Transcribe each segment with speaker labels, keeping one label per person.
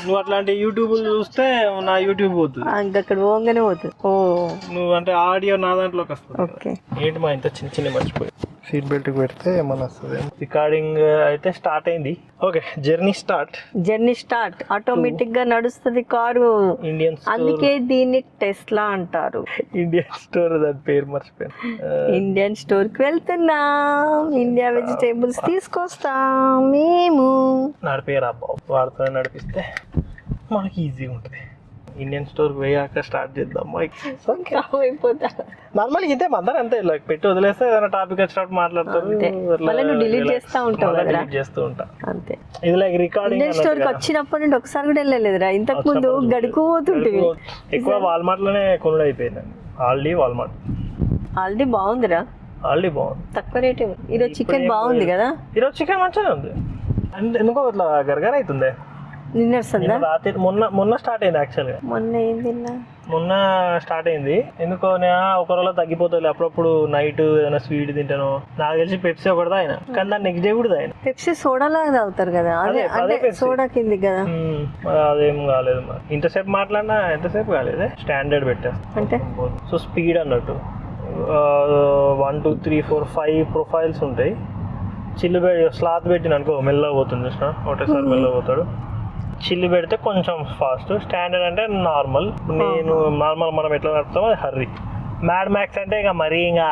Speaker 1: నువ్వు అట్లాంటి యూట్యూబ్ చూస్తే నా యూట్యూబ్ పోతుంది,
Speaker 2: అక్కడ పోగానే పోతుంది. ఓ
Speaker 1: నువ్వు అంటే ఆడియో నా దాంట్లోకి వస్తుంది.
Speaker 2: ఓకే.
Speaker 1: ఏంటి మా ఇంత చిన్న చిన్న మర్చిపోయి సీట్ బెల్ట్ పెడితే ఏమన్నా వస్తుంది. రికార్డింగ్ అయితే స్టార్ట్ అయింది. Okay, journey start. ఆటోమేటిక్ గా నడుస్తుంది కారు. ఇండియన్, అందుకే దీన్ని టెస్లా అంటారు. ఇండియన్ స్టోర్, దాని పేరు మర్చిపోయాను. ఇండియన్ స్టోర్ కి వెళ్తున్నాం. ఇండియా వెజిటేబుల్స్ తీసుకొస్తాం మేము. నడిపేరా బాబు, వాడుతూ నడిపిస్తే మనకి ఈజీగా ఉంటుంది. ఇండియన్ స్టోర్ పోయాక స్టార్ట్ చేద్దాం. నార్మల్ ఇంతే అందరూ అంతే, ఇలా పెట్టి వదిలేస్తే ఏదైనా టాపిక్ వచ్చినప్పుడు మాట్లాడతారు, డిలీట్ చేస్తూ ఉంటా అంతే. ఇది లైక్ రికార్డింగ్. ఇండియన్ స్టోర్ కి వచ్చినప్పటి నుండి ఒకసారి కూడా వెళ్ళలేదురా, ఇంతకు ముందు గడుకుపోతుంటివి. ఎక్కువ వాల్మార్ట్ లోనే కొనుడు అయిపోయింది. ఆల్రెడీ బాగుందిరా, తక్కువ రేట్. ఈరోజు చికెన్ బాగుంది కదా. ఈరోజు చికెన్ మంచిగా ఉంది. ఎందుకో ఇట్లా గరగర అవుతుంది. రాత్రి మొన్న స్టార్ట్ అయింది. యాక్చువల్గా మొన్న స్టార్ట్ అయింది. ఎందుకో ఒక రోజులో తగ్గిపోతుంది. అప్పుడప్పుడు నైట్ ఏదైనా స్వీట్ తింటాను. నాకు తెలిసి పెప్సీ ఒకటి ఆయన, కానీ దాన్ని నెక్స్ట్ డే కూడా ఆయన పెప్సీ సోడాలాగా తాగుతారు కదా, అదే సోడా కింది కదా. అదేం కాలేదు మరి, ఇంతసేపు మాట్లాడినా ఎంతసేపు కాలేదు. స్టాండర్డ్ పెట్టేస్తా అంటే. సో స్పీడ్ అన్నట్టు 1 2 3 4 5 ప్రొఫైల్స్ ఉంటాయి. చిల్లు స్లాత్ పెట్టిన అనుకో మెల్లగా పోతుంది. చూసిన ఒకటేసారి మెల్లగా పోతాడు. చిల్లు పెడితే కొంచెం ఫాస్ట్. స్టాండర్డ్ అంటే నార్మల్. నేను నార్మల్ మనం ఎట్లా నడుపుతామో అది హర్రీ. మ్యాడ్ మ్యాక్స్ అంటే ఇక మరీ ఇంకా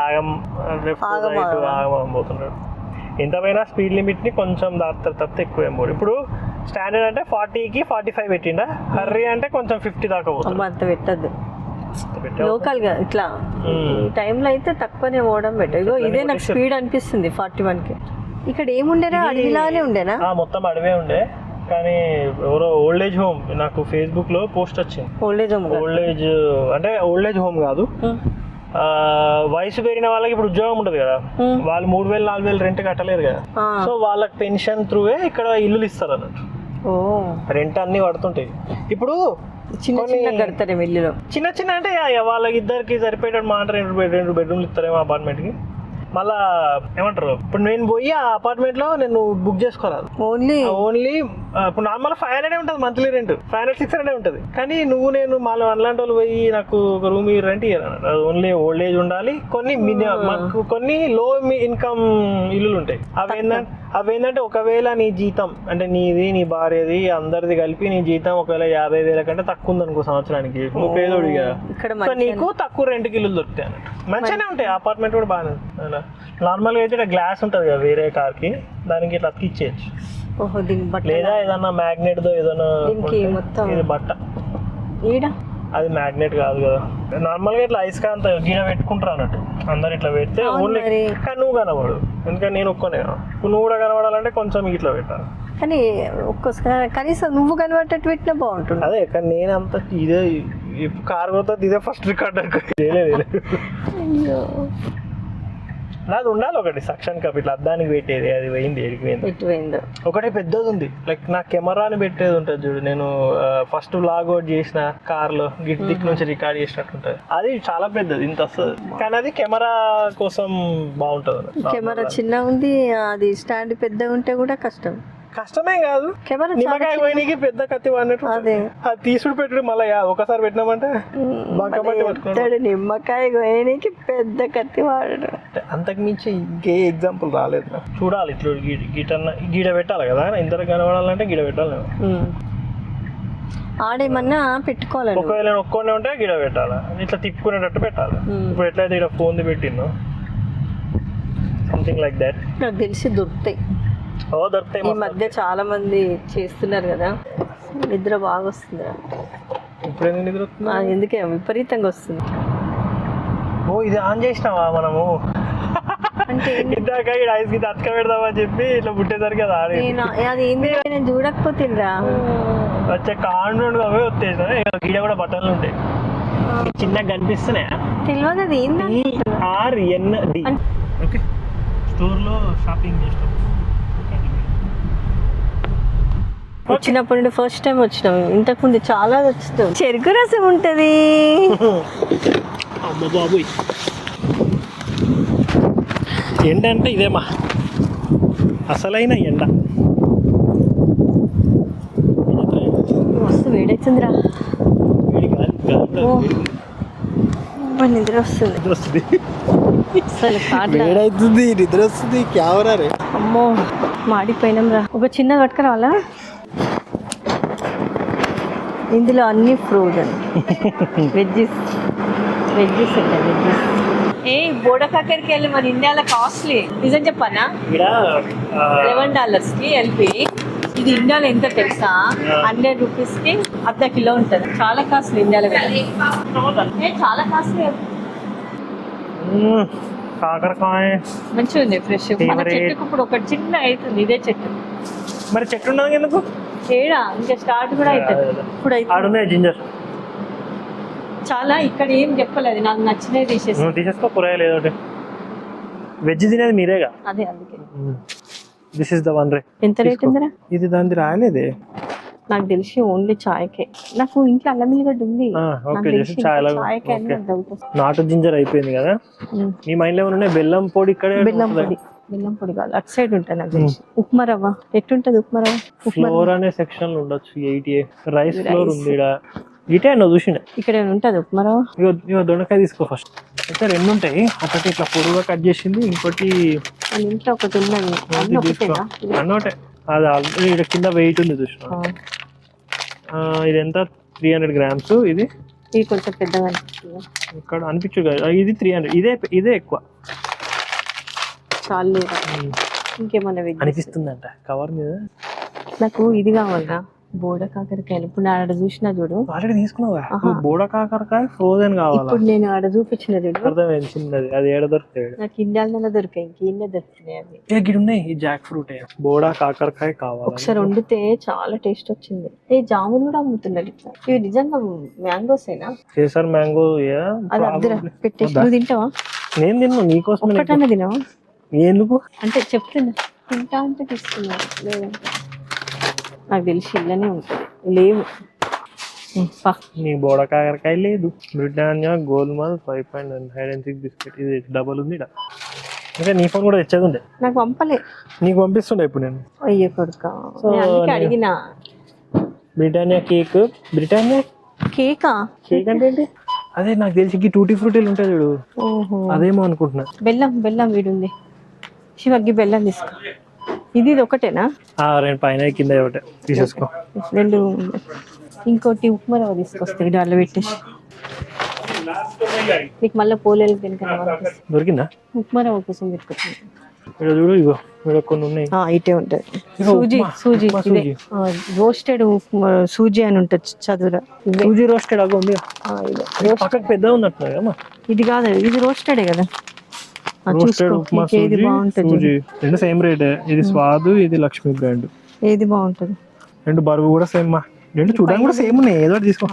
Speaker 1: ఆగమం పోతున్నాడు. ఎంత పోయినా స్పీడ్ లిమిట్ని కొంచెం దాటుతారు తప్పితే ఎక్కువ ఏం పోదు. ఇప్పుడు స్టాండర్డ్ అంటే 40కి 45 పెట్టిండా, హర్రీ అంటే కొంచెం 50 దాకా పోతుంది. అంత పెట్టద్దు లోకల్ గా. ఇట్లా ఈ టైంలో అయితే తక్కువనే పోవడం బెటర్. ఇగో ఇదే నాకు స్పీడ్ అనిపిస్తుంది 41కి. ఇక్కడ ఏముండేనా, అడవిలానే ఉండేనా? మొత్తం అడవే ఉండే, కానీ ఎవరో ఓల్డ్ ఏజ్ హోమ్ నాకు ఫేస్బుక్ లో పోస్ట్ వచ్చింది. ఓల్డ్ ఏజ్ హోమ్ కాదు, వయసు పెరిగిన వాళ్ళకి ఇప్పుడు ఉద్యోగం ఉంటుంది కదా, వాళ్ళు 3000 4000 రెంట్ కట్టలేరు కదా. సో వాళ్ళకి పెన్షన్ త్రూవే ఇక్కడ ఇల్లులు ఇస్తారు అన్నట్టు. రెంట్ అన్ని పడుతుంటాయి. ఇప్పుడు చిన్న చిన్న అంటే వాళ్ళకి ఇద్దరికి సరిపోయేటట్టు మాట 2 బెడ్రూమ్లు ఇస్తారేమో అపార్ట్మెంట్ కి. మళ్ళా ఏమంటారు, ఇప్పుడు నేను పోయి ఆ అపార్ట్మెంట్ లో నేను బుక్ చేసుకోరాదు. ఓన్లీ ఇప్పుడు నార్మల్ 500 ఉంటుంది మంత్లీ రెంట్, 500-600 ఉంటుంది. కానీ నేను మళ్ళీ అలాంటి వాళ్ళు పోయి నాకు ఒక రూమ్ రెంట్ ఇయ్యారు. ఓన్లీ ఓల్డ్ ఏజ్ ఉండాలి. కొన్ని లో ఇన్కమ్ ఇల్లులు ఉంటాయి. అవేంటంటే ఒకవేళ నీ జీతం అంటే నీది, నీ భార్యది, అందరిది కలిపి నీ జీతం ఒకవేళ 50,000 కంటే తక్కువ ఉంది అనుకో సంవత్సరానికి, నువ్వు పేదోడు కదా, నీకు తక్కువ రెంట్కి ఇల్లు దొరుకుతాయి అన్నట్టు. మంచిగానే ఉంటాయి అపార్ట్మెంట్ కూడా, బాగానే. నార్మల్గా అయితే ఇట్లా గ్లాస్ ఉంటుంది కదా వేరే కార్కి, దానికి ఇట్లా అతికిచ్చేయచ్చు. లేదా ఏదన్నా మ్యాగ్నెట్ దో ఏదన్నా. ఇది బట్ట, అది మ్యాగ్నెట్ కాదు కదా. నార్మల్గా ఇట్లా అయస్కాంత గీడ పెట్టుకుంటారు అన్నట్టు అందరు ఇట్లా పెడితే ఓన్లీ. కానీ నువ్వు కనబడు, ఎందుకంటే నేను ఒక్కనే. నువ్వు కూడా కనబడాలంటే కొంచెం ఇట్లా పెట్టాలి. కానీ ఒక్కోసారి కనీసం నువ్వు కనబడేటట్టు పెట్టినా బాగుంటుంది. అదే, కానీ నేనంతా ఇదే కార్ కొత్త ఇదే ఫస్ట్ రికార్డ్ చేయలేదు. నాది ఉండాలి ఒకటి సక్షన్ కప్ ఇట్లా అద్దానికి పెట్టేది. అది పోయింది, ఎడికిపోయింది. ఒకటి పెద్దది ఉంది, లైక్ నా కెమెరాని పెట్టేది ఉంటుంది చూడు. నేను ఫస్ట్ వ్లాగ్ అవుట్ చేసిన కార్ లో దిక్కు నుంచి రికార్డ్ చేసినట్టు ఉంటుంది. అది చాలా పెద్దది, ఇంత వస్తుంది. కానీ అది కెమెరా కోసం బాగుంటుంది. కెమెరా చిన్న ఉంది, అది స్టాండ్ పెద్దగా ఉంటే కూడా కష్టమేం కాదు. నిమ్మకాయ పోయినకి పెద్ద కత్తి వాడినట్టు అది తీసుడు పెట్టుడు. మళ్ళీ ఒకసారి పెట్టినామంటే నిమ్మకాయ పోయినకి పెద్ద కత్తి వాడడు. అంతకు మించి ఇంకే ఎగ్జాంపుల్ రాలేదు. చూడాలి ఇట్లా గీడ పెట్టాలి కదా, ఇంతకు కనబడాలంటే గీడ పెట్టాలి. ఆడేమన్నా పెట్టుకోవాలి. ఒకవేళ ఒక్కొనే ఉంటే గీడ పెట్టాలి, ఇట్లా తిప్పుకునేటట్టు పెట్టాలి. ఇప్పుడు ఎట్లయితే ఇక్కడ ఫోన్ పెట్టిందో సంథింగ్ లైక్ దాట్. నాకు తెలిసి దొరుకుతాయి. ఈ మధ్య చాలా మంది చేస్తున్నారు కదా. నిద్ర బాగా వస్తుంది. ఎందుకే విపరీతంగా వస్తుంది. ఇది ఆన్ చేసినావా మనము? అంటే ఇందాక ఐస్ కి అతక పెడదామని చెప్పి ఇట్లా పుట్టేసరికి అది ఆడే. అది నేను చూడకపోతుండ్రా, వచ్చే కాండౌండ్ అవే వచ్చేసా. గీడ కూడా బట్టలు ఉంటాయి, చిన్నగా కనిపిస్తున్నాయా? తెలియదు. అది RND. ఓకే, స్టోర్ లో షాపింగ్ చేస్తాం. వచ్చినప్పుడు నుండి ఫస్ట్ టైం వచ్చినాం. ఇంతకు ముందు చాలా వచ్చినాం. చెరుకు రసం ఉంటది. అమ్మ బాబోయ్, ఎండ అంటే ఇదేమా అసలైన ఎండ.
Speaker 2: అవుతుందిరా. నిద్ర వస్తుంది అసలు
Speaker 1: అవుతుంది, నిద్ర వస్తుంది. క్యావరా
Speaker 2: అమ్మో మాడిపోయినాం రా. ఒక చిన్న పట్టుకురావాలా? ఇందులో అన్ని ఫ్రోజన్ వెజ్జెస్ ఉంటాయి. వెజ్జెస్ ఏ బోడకాకరికి వెళ్ళి మన ఇండియాలో కాస్ట్లీ. నిజం చెప్పానా, $11 కి ఎల్పి. ఇది ఇండియాలో ఎంత తెలుసా? 100 రూపీస్ కి ½ కిలో ఉంటుంది. చాలా కాస్ట్లీ ఇండియాలో. చాలా కాస్ట్లీ.
Speaker 1: కాకరకాయ
Speaker 2: మంచిగా ఉంది, ఫ్రెష్. మన చెట్టుకు ఇప్పుడు ఒకటి చిన్న అవుతుంది. ఇదే చెట్టు.
Speaker 1: మరి చెట్టు ఉన్నది ఎందుకు?
Speaker 2: ఏడా ఇంకా స్టార్ట్ కూడా అవుతుంది. ఇప్పుడు
Speaker 1: అయితే జింజర్
Speaker 2: చాలా. ఇక్కడ ఏం చెప్పలేదు, నాకు నచ్చినవి
Speaker 1: తీసేసుకో. కూరగాయలు ఏదో వెజ్ తినేది మీరేగా.
Speaker 2: అదే అందుకే
Speaker 1: దిస్ ఇస్ ద వన్ రే.
Speaker 2: ఎంత రేట్ ఉందిరా?
Speaker 1: ఇది దాని రాయలేదే
Speaker 2: నాకు తెలిసి ఓన్లీ చాయ్కే. నాకు ఇంట్లో అల్లం ఎల్లిగడ్డ ఉంది.
Speaker 1: నాటు జింజర్ అయిపోయింది కదా. మీ మైండ్ లో ఏమైనా బెల్లం పొడి? ఇక్కడ
Speaker 2: బెల్లం పొడి కాదు, అటు సైడ్ ఉంటుంది నాకు తెలిసి. ఉప్మా రవ్వ ఎట్టుంటది? ఉప్మా రవ్వ
Speaker 1: ఫ్లోర్ అనే సెక్షన్ లో ఉండొచ్చు. 80 రైస్ ఫ్లోర్ ఉంది ఇటే అన్న చూసిన.
Speaker 2: ఇక్కడ ఉంటది ఉప్మా రవ్వ.
Speaker 1: ఇగో దొండకాయ తీసుకో ఫస్ట్. అయితే 2 ఉంటాయి. ఒకటి ఇట్లా పొడుగా కట్ చేసింది, ఇంకోటి
Speaker 2: ఇంట్లో ఒకటి ఉన్నది.
Speaker 1: అన్నోటే అది ఆల్రెడీ కింద వెయిట్ ఉంది చూసిన. ఇది ఎంత? 300 grams. ఇది
Speaker 2: కొంచెం పెద్దగా
Speaker 1: ఇక్కడ అనిపించు కదా. ఇది 300. ఇదే ఎక్కువ.
Speaker 2: చాలు. ఇంకేమన్నా
Speaker 1: అనిపిస్తుందంట కవర్ మీద.
Speaker 2: నాకు ఇది కావాలరా, బోడ కాకరకాయలు. ఇప్పుడు నేను ఆడ చూసినా చూడు.
Speaker 1: ఆల్రెడీ తీసుకున్నావా? బోడ కాకరకాయ ఫ్రోజన్ కావాలా?
Speaker 2: ఇప్పుడు నేను ఆడ చూపించిన చూడు.
Speaker 1: అర్థమైంది. చిన్నది అది ఏడ దొరుకుతాయి?
Speaker 2: నాకు ఇండియాలోనే దొరికాయి. ఇంకేం దొరుకుతున్నాయి అవి.
Speaker 1: ఇక్కడ ఉన్నాయి ఈ జాక్ ఫ్రూట్. బోడా కాకరకాయ కావాలి.
Speaker 2: ఒకసారి వండితే చాలా టేస్ట్ వచ్చింది. ఏ జామున్ కూడా అమ్ముతున్నారు ఇట్లా. ఇవి నిజంగా మ్యాంగోసేనా?
Speaker 1: కేసర్ మ్యాంగో.
Speaker 2: అది అద్దరా పెట్టేసి. నువ్వు తింటావా?
Speaker 1: నేను తిన్నా. నీకోసం
Speaker 2: ఒకటన్నా తినావా?
Speaker 1: ఎందుకు
Speaker 2: అంటే చెప్తున్నా. తింటా అంటే తీసుకున్నా, లేదంటే నాకు తెలిసి ఇళ్ళనే ఉంటుంది. లేవు.
Speaker 1: నీ బోడ కాకరకాయ లేదు. Britannia golmaal 5.9 hide and seek biscuit. ఇది డబల్ ఉంది. ఇంకా నీ ఫోన్ కూడా తెచ్చేది ఉండే.
Speaker 2: నాకు పంపలే.
Speaker 1: నీకు పంపిస్తుండే ఇప్పుడు నేను.
Speaker 2: అయ్యో కొడుకా, అడిగినా.
Speaker 1: Britannia cake. బ్రిటానియా
Speaker 2: కేకా?
Speaker 1: కేక్ అంటే ఏంటి? అదే నాకు తెలిసి టూటీ ఫ్రూటీలు ఉంటాయి చూడు. అదేమో అనుకుంటున్నా.
Speaker 2: బెల్లం వీడుంది. శివకి బెల్లం తీసుకో. ఇది ఒకటేనా?
Speaker 1: 2 పైన కింద ఒకటే తీసేసుకో.
Speaker 2: 2. ఇంకోటి ఉప్మా రవ్వ తీసుకొస్తాయి. దాంట్లో పెట్టేసి నీకు మళ్ళీ పోలేలు
Speaker 1: దొరికిందా?
Speaker 2: ఉప్మా రవ్వ కోసం పెట్టుకుంటాను.
Speaker 1: చూడు ఇగో కొన్ని ఉన్నాయి.
Speaker 2: ఇటే ఉంటుంది. సూజీ రోస్టెడ్ సూజీ అని ఉంటుంది. చదువురా.
Speaker 1: సూజీ రోస్టెడ్ అగో ఉంది. పక్కకు పెద్ద ఉన్నట్టు.
Speaker 2: ఇది కాదు, ఇది రోస్టెడే కదా.
Speaker 1: ఏది బాగుంటుంది? 2 సేమ్ రేట్. ఇది స్వాదు, ఇది లక్ష్మి బ్రాండ్.
Speaker 2: ఏది బాగుంటుంది?
Speaker 1: 2 బరువు కూడా సేమ్. 2 చూడడానికి కూడా సేమ్ ఉన్నాయి. ఏదో తీసుకో.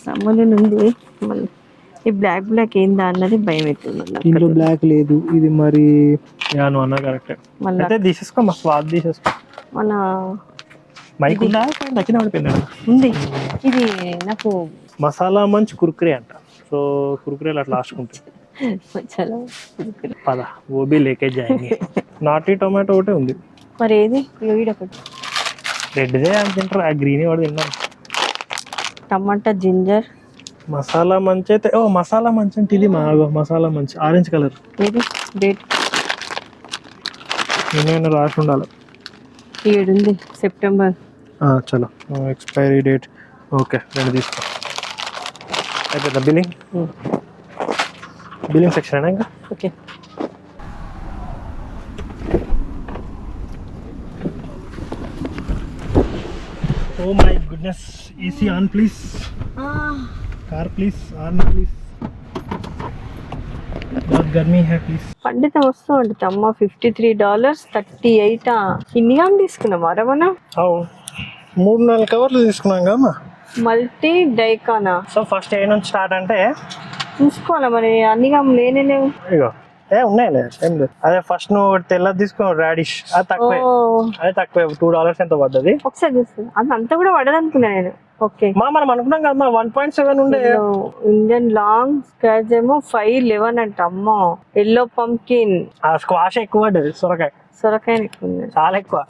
Speaker 2: సమ్మన్ ఉంది. మళ్ళీ ఈ బ్లాక్ ఏందా అన్నది భయం అవుతుంది.
Speaker 1: ఇందులో బ్లాక్ లేదు. ఇది మరి నువ్వు అన్నా కరెక్ట్. అయితే తీసేసుకో. మా స్వాద్ తీసేసుకో.
Speaker 2: మన
Speaker 1: మైక్ ఉందా? నచ్చిన పడిపోయింది
Speaker 2: ఉంది. ఇది నాకు
Speaker 1: మసాలా మంచి కుర్కురే అంట. సో కుర్కురేలు అట్లా లాస్ట్కుంటుంది. పద ఓ బి లేకే జాయింగే. నాటి టొమాటో ఒకటే ఉంది.
Speaker 2: మరి ఏది? ఒకటి
Speaker 1: రెడ్దే అని తింటారు. ఆ గ్రీన్ కూడా తిన్నాను.
Speaker 2: టమాటా, జింజర్,
Speaker 1: మసాలా మంచి. అయితే మసాలా మంచి అంటే ఇది మసాలా మంచి ఆరెంజ్ కలర్.
Speaker 2: ఏది? డేట్
Speaker 1: నేను రాసి ఉండాలి.
Speaker 2: 7 ఉంది సెప్టెంబర్.
Speaker 1: చలో ఎక్స్పైరీ డేట్. ఓకే 2 తీసుకో. అయిపోయిందా బిల్లింగ్? బిల్లింగ్ సెక్షన్ ఇంకా.
Speaker 2: Okay.
Speaker 1: Oh my goodness. AC on please. Car please. On please. बहुत गर्मी है please.
Speaker 2: పండిత వస్తూ ఉంటుంది అమ్మ. $53, 38. ఇన్నిగా తీసుకున్నామా రమణ?
Speaker 1: 3-4 కవర్లు తీసుకున్నాం కదా.
Speaker 2: మల్టీ డైకానా.
Speaker 1: సో ఫస్ట్ ఏ నుంచి స్టార్ట్ అంటే
Speaker 2: చూసుకోవాలా మరి. అన్నిగా లేనే లేవు.
Speaker 1: ఇగో ఉన్నాయిలే, ఏం లేదు. అదే ఫస్ట్ నువ్వు తెల్లది తీసుకున్నావు రాడిష్. అది తక్కువే. అదే తక్కువే. $2 ఎంత పడ్డది?
Speaker 2: ఒకసారి చూస్తుంది. అది అంతా కూడా పడదు అనుకున్నా నేను. ఓకే
Speaker 1: మనం అనుకున్నాం కదా 1.7 ఉండే.
Speaker 2: ఇండియన్ లాంగ్ స్క్వాష్ ఏమో 5.11 అంట. అమ్మో. Yellow pumpkin.
Speaker 1: స్క్వాష్ ఎక్కువ పడ్డది. సొరకాయ
Speaker 2: ఎక్కువ ఉంది.
Speaker 1: చాలా ఎక్కువ.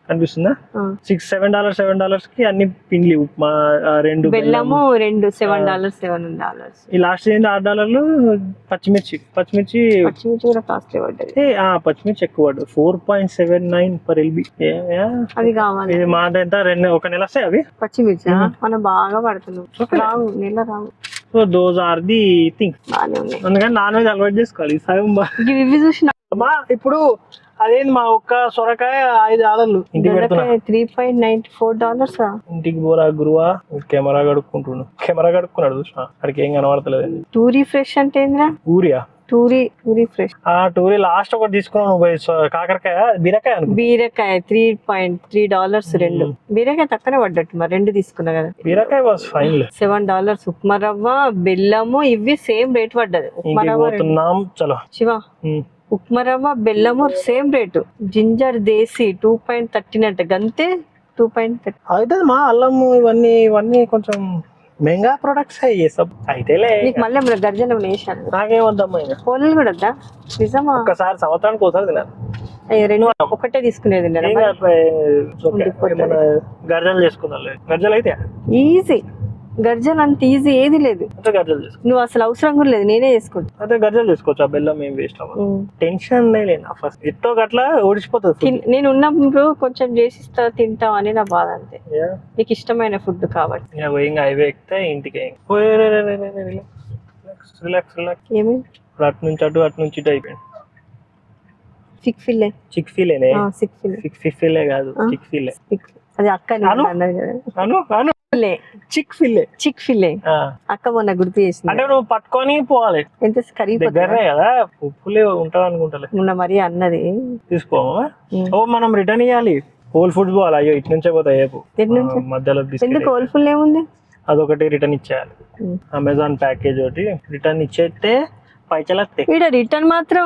Speaker 1: కనిపిస్తుందా $7 కి అన్ని పిండ్లి ఉప్మా, 2
Speaker 2: బెల్లము 2 $7
Speaker 1: ఈ లాస్ట్ ఏంటి $6 పచ్చిమిర్చి
Speaker 2: పచ్చిమిర్చి కూడా కాస్ట్లీ పడ్డది.
Speaker 1: పచ్చిమిర్చి ఎక్కువ పడ్డది 4.79 per LB.
Speaker 2: అది కావాలి.
Speaker 1: ఇది మా ఎంత ఒక నెల వస్తాయి అవి
Speaker 2: పచ్చిమిర్చి మనం బాగా పడుతున్నాం, రావు నెల రావు.
Speaker 1: So those are the things.
Speaker 2: బాగానే ఉన్నాయి.
Speaker 1: అందుకని నాన్ వెజ్ అలవాటు చేసుకోవాలి. సగం
Speaker 2: ఇవి చూసిన
Speaker 1: ఇప్పుడు అదేంది మా ఒక్క సొరకాయ $5 ఇంటికి పెడుతున్నా.
Speaker 2: $3.94.
Speaker 1: ఇంటికి పోరా గురువా, కెమెరా కడుక్కున్నాడు చూసిన, అక్కడికి ఏం కనబడతలేదు.
Speaker 2: టూరీ ఫ్రెష్ అంటే ఏంద్రా?
Speaker 1: ఊరియా
Speaker 2: టూరీ ఫ్రెష్.
Speaker 1: టూరీ లాస్ట్ ఒకటి తీసుకున్నాను, కాకరకాయ బీరకాయ
Speaker 2: బీరకాయ $3.3 రెండు. బీరకాయ తక్కువనే పడ్డట్టు, మరి 2 తీసుకున్నా కదా.
Speaker 1: బీరకాయ వాస్ ఫైన్.
Speaker 2: $7 ఉప్మా రవ్వ, బెల్లము ఇవి సేమ్ రేట్ పడ్డది. ఉప్మా రవ్వ
Speaker 1: చలో
Speaker 2: శివ, ఉప్మా రవ్వ బెల్లము సేమ్ రేటు. జింజర్ దేశీ 2.13 గంతే 2.30.
Speaker 1: అయితే మా అల్లము ఇవన్నీ కొంచెం మెంగా ప్రొడక్ట్స్ అయితేలే.
Speaker 2: మళ్ళీ గర్జన వేసాను.
Speaker 1: నాకేమొద్దమ్మా,
Speaker 2: పోలు కూడా వద్దా? నిజమా?
Speaker 1: ఒక్కసారి సంవత్సరానికి ఒకసారి తినాలి.
Speaker 2: 2 ఒకటే తీసుకునేది.
Speaker 1: గర్జలు చేసుకుందాం. గర్జలు అయితే
Speaker 2: ఈజీ, గర్జన్ అంత ఈజీ ఏది లేదు.
Speaker 1: గర్జలు చేసుకో,
Speaker 2: నువ్వు అసలు అవసరం కూడా లేదు, నేనే చేసుకుంటా.
Speaker 1: అదే గర్జలు చేసుకోవచ్చు. ఆ బెల్లం ఏం వేస్ట్ అవ్వదు. టెన్షన్ లేదు. ఫస్ట్ ఎట్టో గట్లా ఓడిచిపోతుంది.
Speaker 2: నేను ఉన్నప్పుడు కొంచెం చేసిస్తా, తింటావు అని నా బాధ అంతే. నీకు ఇష్టమైన ఫుడ్ కాబట్టి.
Speaker 1: ఇంకా అవే ఎక్కితే ఇంటికి రిలాక్స్.
Speaker 2: ఏమి
Speaker 1: అటు నుంచి ఇటు అయిపోయింది. చిక్ ఫిల్లే కాదు, చిక్ ఫిల్లే.
Speaker 2: అది అక్క అన్నది కదా. చిక్ ఫిల్లే అక్క మొన్న గుర్తు చేసింది.
Speaker 1: అంటే నువ్వు పట్టుకొని పోవాలి.
Speaker 2: ఎంత
Speaker 1: దగ్గరనే కదా, ఉప్పులే ఉంటది అనుకుంటా.
Speaker 2: మొన్న మరి అన్నది
Speaker 1: తీసుకోమా. మనం రిటర్న్ ఇవ్వాలి. హోల్ ఫుడ్స్ పోవాలి. అయ్యో ఇటు నుంచే పోతాయి మధ్యలో.
Speaker 2: ఎందుకు హోల్ ఫుడ్ ఏముంది?
Speaker 1: అదొకటి రిటర్న్ ఇచ్చేయాలి. అమెజాన్ ప్యాకేజ్ ఒకటి రిటర్న్ ఇచ్చేస్తే పైసలు వస్తాయి.
Speaker 2: రిటర్న్ మాత్రం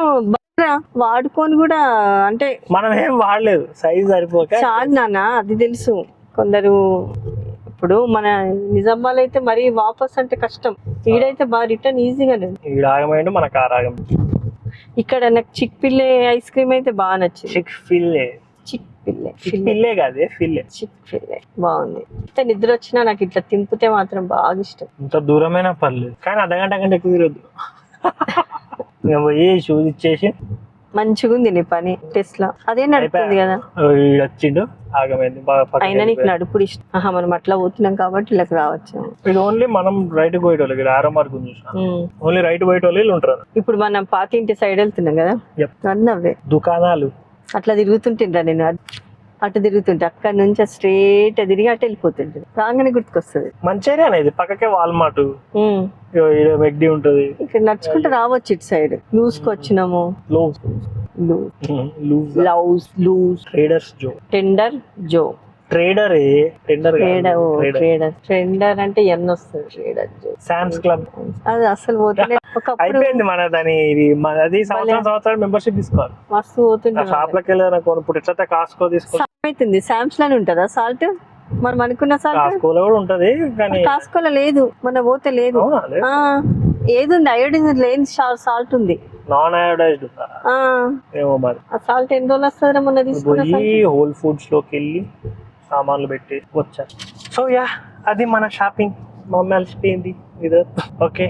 Speaker 2: వాడుకొని కూడా, అంటే
Speaker 1: మనం ఏం వాడలేదు, సైజ్ సరిపోక.
Speaker 2: చాలు నాన్న, అది తెలుసు. కొందరు ఇప్పుడు మన నిజామాబాద్ అయితే మరి వాపస్ అంటే కష్టం. ఈడైతే బాగా రిటర్న్ ఈజీగా లేదు.
Speaker 1: ఈడ ఆగమైండు, మనకు ఆరాగం.
Speaker 2: ఇక్కడ నాకు చిక్ పిల్లే ఐస్ క్రీమ్ అయితే బాగా నచ్చింది.
Speaker 1: చిక్ ఫిల్లే కాదే, చిక్ ఫిల్లే
Speaker 2: బాగుంది. ఇంత నిద్ర వచ్చినా నాకు ఇట్లా తింపితే మాత్రం బాగా ఇష్టం.
Speaker 1: ఇంత దూరమైనా పర్లేదు, కానీ అర్ధగంట కంటే ఎక్కువ తిరగద్దు. పోయి షూస్ ఇచ్చేసి
Speaker 2: మంచిగా ఉంది నీ పని. టెస్ట్ లో అదే నడుపుతుంది కదా.
Speaker 1: వచ్చిండు, ఆగమైంది.
Speaker 2: అయినా నీకు నడుపుడు ఇష్టం. మనం అట్లా పోతున్నాం కాబట్టి ఇలా రావచ్చు.
Speaker 1: ఇది ఓన్లీ మనం రైట్ పోయేటోళ్ళు. ఆరో మార్కు ఓన్లీ రైట్ పోయేటోళ్ళు ఉంటారు.
Speaker 2: ఇప్పుడు మనం పాతింటి సైడ్ వెళ్తున్నాం కదా, అన్నవే
Speaker 1: దుకాణాలు.
Speaker 2: అట్లా తిరుగుతుంటా నేను. అటు తిరుగుతుంటే అక్కడ నుంచి స్ట్రేట్ తిరిగి అటు వెళ్ళిపోతుంటే రాగానే గుర్తుకొస్తుంది.
Speaker 1: మంచిగా ఇది పక్కకే వాల్మార్ట్, మెక్డీ ఉంటది. ఇక్కడ
Speaker 2: నడుచుకుంటూ రావచ్చు. ఇటు సైడ్ లూజ్ కి వచ్చినాము. ట్రెండర్ అంటే ఎన్ని వస్తుంది. ట్రేడర్
Speaker 1: శామ్స్ క్లబ్
Speaker 2: అది అసలు పోతుంది.
Speaker 1: అయిపోయింది మన దాని. అది సంవత్సరం మెంబర్షిప్ తీసుకోవాలి.
Speaker 2: మస్తు పోతుంది.
Speaker 1: షాప్ లోకి వెళ్ళారు కొనుక్కుంటే ఎట్లా కాస్కో తీసుకోవాలి.
Speaker 2: అవుతుంది. శామ్స్ లోనే ఉంటుందా సాల్ట్? మనం అనుకున్న సాల్ట్
Speaker 1: కాస్కోలో కూడా ఉంటది, కానీ
Speaker 2: కాస్కోలో లేదు. మన పోతే లేదు. ఏది ఉంది? అయోడిన్ లేని సాల్ట్ ఉంది.
Speaker 1: నాన్ అయోడైజ్డ్ ఏమో మరి. ఆ
Speaker 2: సాల్ట్ ఎన్ని రోజులు వస్తుందా? మొన్న తీసుకుని
Speaker 1: హోల్ ఫుడ్స్ లోకి వెళ్ళి సామాన్లు పెట్టి వచ్చా. సో అది మన షాపింగ్. మమ్మీ అలసిపోయింది. ఓకే.